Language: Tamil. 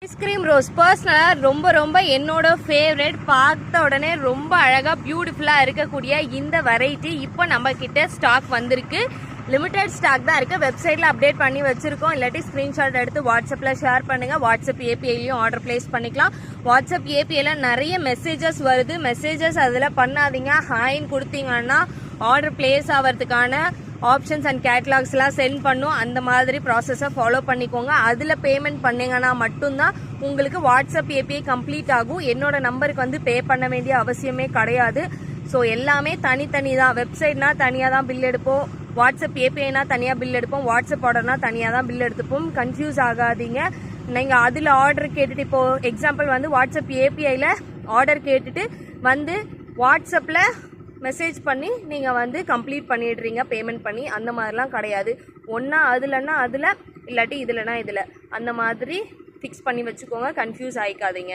ஐஸ்கிரீம் ரோஸ் பர்சனலாக ரொம்ப என்னோட ஃபேவரட். பார்த்த உடனே ரொம்ப அழகாக பியூட்டிஃபுல்லாக இருக்கக்கூடிய இந்த வெரைட்டி இப்போ நம்ம கிட்ட ஸ்டாக் வந்திருக்கு. லிமிடெட் ஸ்டாக் தான் இருக்குது. வெப்சைட்டில் அப்டேட் பண்ணி வச்சுருக்கோம். இல்லாட்டி ஸ்க்ரீன்ஷாட் எடுத்து வாட்ஸ்அப்பில் ஷேர் பண்ணுங்கள். வாட்ஸ்அப் ஏபிஐலையும் ஆர்டர் பிளேஸ் பண்ணிக்கலாம். வாட்ஸ்அப் ஏபிஐல நிறைய மெசேஜஸ் வருது. மெசேஜஸ் அதில் பண்ணாதீங்க. ஹாய்ன்னு கொடுத்தீங்கன்னா ஆர்டர் பிளேஸ் ஆகிறதுக்கான ஆப்ஷன்ஸ் அண்ட் கேட்லாக்ஸ்லாம் சென்ட் பண்ணும். அந்த மாதிரி ப்ராசஸை ஃபாலோ பண்ணிக்கோங்க. அதில் பேமெண்ட் பண்ணிங்கன்னா மட்டும்தான் உங்களுக்கு வாட்ஸ்அப் ஏபிஐ கம்ப்ளீட் ஆகும். என்னோட நம்பருக்கு வந்து பே பண்ண வேண்டிய அவசியமே கிடையாது. ஸோ எல்லாமே தனித்தனி தான். வெப்சைட்னா தனியாக தான் பில் எடுப்போம். வாட்ஸ்அப் ஏபிஐனா தனியாக பில் எடுப்போம். வாட்ஸ்அப் ஆர்டர்னா தனியாக தான் பில் எடுத்துப்போம். கன்ஃபியூஸ் ஆகாதீங்க. நீங்கள் அதில் ஆர்டர் கேட்டுட்டு, இப்போது எக்ஸாம்பிள் வந்து வாட்ஸ்அப் ஏபிஐயில் ஆர்டர் கேட்டுட்டு வந்து வாட்ஸ்அப்பில் மெசேஜ் பண்ணி நீங்கள் வந்து கம்ப்ளீட் பண்ணிடுறீங்க பேமெண்ட் பண்ணி. அந்த மாதிரிலாம் கிடையாது. ஒன்றா அதுலன்னா அதில், இல்லாட்டி இதுலனா இதில், அந்த மாதிரி ஃபிக்ஸ் பண்ணி வச்சுக்கோங்க. கன்ஃபியூஸ் ஆகிக்காதீங்க.